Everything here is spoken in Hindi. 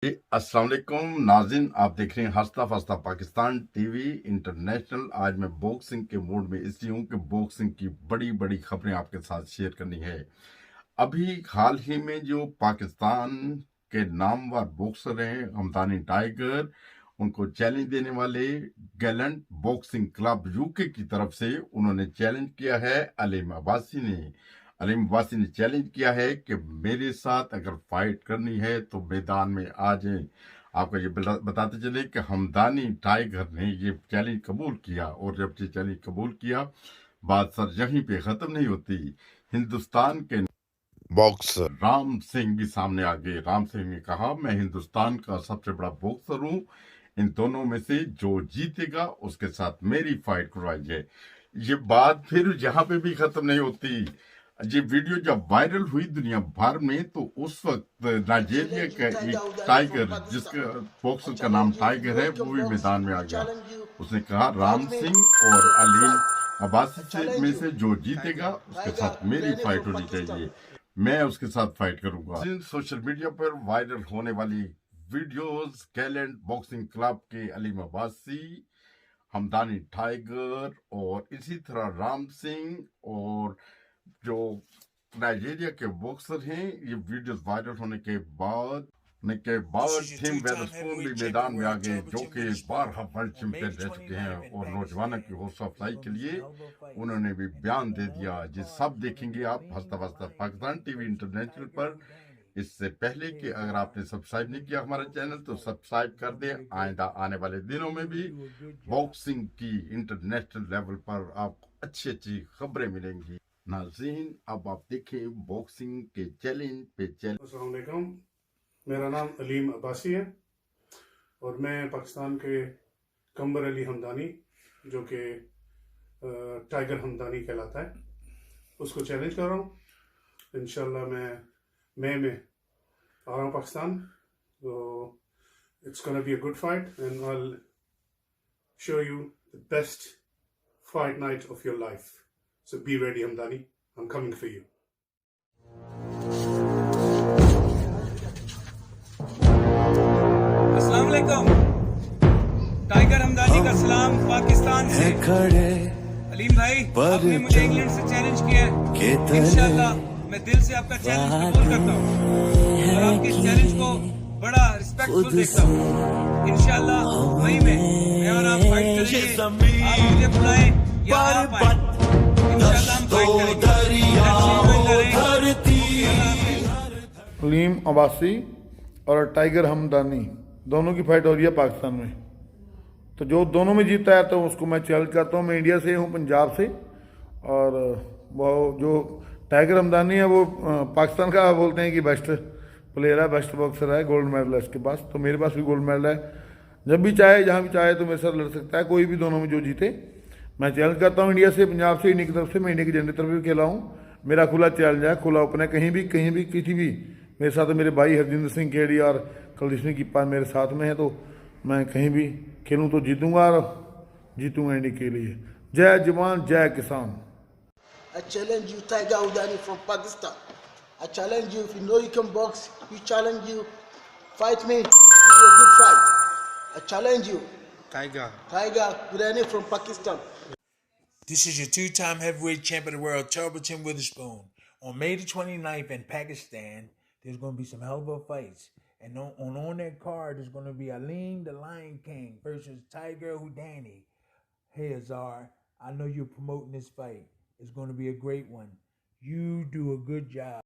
जी, अस्सलाम वालेकुम नाज़रीन, आप देख रहे हैं हंसता फंसता पाकिस्तान टीवी इंटरनेशनल। आज मैं बॉक्सिंग के मूड में इसलिए हूँ कि बॉक्सिंग की बड़ी बड़ी खबरें आपके साथ शेयर करनी है। अभी हाल ही में जो पाकिस्तान के नामवर बॉक्सर हैं हमदानी टाइगर, उनको चैलेंज देने वाले गैलेंट बॉक्सिंग क्लब यूके की तरफ से उन्होंने चैलेंज किया है। अलीम अब्बासी ने चैलेंज किया है कि मेरे साथ अगर फाइट करनी है तो मैदान में आ जाए। आपको ये बताते चले कि हमदानी टाइगर ने ये चैलेंज कबूल किया, और जब ये चैलेंज कबूल किया, बात सर यहीं पे खत्म नहीं होती। हिंदुस्तान के बॉक्सर राम सिंह भी सामने आ गए। राम सिंह ने कहा, मैं हिंदुस्तान का सबसे बड़ा बॉक्सर हूँ, इन दोनों में से जो जीतेगा उसके साथ मेरी फाइट करवाई जाए। ये बात फिर यहाँ पे भी खत्म नहीं होती। ये वीडियो जब वायरल हुई दुनिया भर में, तो उस वक्त नाइजीरिया का एक टाइगर, जिसका बॉक्सर का नाम टाइगर है, वो भी मैदान में आ गया। उसने कहा, राम सिंह और अलीम अब्बासी से में से जो जीतेगा उसके साथ मेरी फाइट होनी चाहिए, मैं उसके साथ फाइट करूंगा। सोशल मीडिया पर वायरल होने वाली वीडियोस गैलेंट बॉक्सिंग क्लब के अलीम अब्बासी, हमदानी टाइगर और इसी तरह राम सिंह और जो नाइजीरिया के बॉक्सर हैं, ये वीडियोस वायरल होने के बाद टीम वेदरस्पून भी मैदान में आ गए, जो कि बारहा वर्ल्ड चैंपियन रह चुके हैं, और नौजवानों की हौसला अफजाई के लिए उन्होंने भी बयान दे दिया। ये सब देखेंगे आप हंसता हंसता पाकिस्तान टीवी इंटरनेशनल पर। इससे पहले कि अगर आपने सब्सक्राइब नहीं किया हमारा चैनल, तो सब्सक्राइब कर दें। आइंदा आने वाले दिनों में भी बॉक्सिंग की इंटरनेशनल लेवल पर आपको अच्छी अच्छी खबरें मिलेंगी। नाज़रीन, अब आप देखें बॉक्सिंग के चैलेंज पे चैलेंज। अस्सलाम वालेकुम, मेरा नाम अलीम अब्बासी है और मैं पाकिस्तान के कंबर अली हमदानी, जो कि टाइगर हमदानी कहलाता है, उसको चैलेंज कर रहा हूँ। इंशाल्लाह मैं मई में आ रहा हूँ पाकिस्तान, तो it's gonna be a good fight and I will show you the best fight night of your life. So be ready Hamdani, I am coming for you. अस्सलाम वालेकुम। टाइगर हमदानी का सलाम पाकिस्तान से। अलीम भाई, आपने मुझे इंग्लैंड से चैलेंज किया है। इंशाल्लाह मैं दिल से आपका चैलेंज कबूल करता हूँ और आपके इस चैलेंज को बड़ा रिस्पेक्टफुल देखता हूँ। इंशाल्लाह मई में मैं और आप फाइट करेंगे। आप मुझे बुलाएं या आप आए, इंशाल्लाह हम फाइट करेंगे। अलीम अब्बासी और टाइगर हमदानी दोनों की फाइट हो रही है पाकिस्तान में। तो जो दोनों में जीतता है तो उसको मैं चैलेंज करता हूँ। मैं इंडिया से हूँ, पंजाब से, और वो जो टाइगर हमदानी है वो पाकिस्तान का बोलते हैं कि बेस्ट प्लेयर है, बेस्ट बॉक्सर है, गोल्ड मेडल है इसके पास। तो मेरे पास भी गोल्ड मेडल है। जब भी चाहे, जहाँ भी चाहे तो मेरे साथ लड़ सकता है, कोई भी दोनों में जो जीते। मैं चैलेंज करता हूँ इंडिया से, पंजाब से, इंडिया की तरफ से। मैं इंडिया की झंडे तरफ भी खेला हूँ। मेरा खुला चैलेंज है, खुला ओपन है। कहीं भी किसी भी मेरे साथ मेरे भाई हरजिंदर सिंह खेड़ी और कुलदीप सिंह कीपा मेरे साथ में है, तो मैं कहीं भी खेलूँ तो जीतूंगा, और जीतूंगा इंडिया के लिए। जय जवान जय किसान। I challenge you, Tiger Udani from Pakistan. I challenge you, if you know you can box, you challenge you, fight me, do a good fight. I challenge you, Tiger Udani from Pakistan. This is your two-time heavyweight champion of the world, Terrible Tim Witherspoon. On May the 29th in Pakistan, there's going to be some hell of a fights. And on that card, there's going to be Aleem the Lion King versus Tiger Houdini. Hey, Azar, I know you're promoting this fight. It's going to be a great one. You do a good job.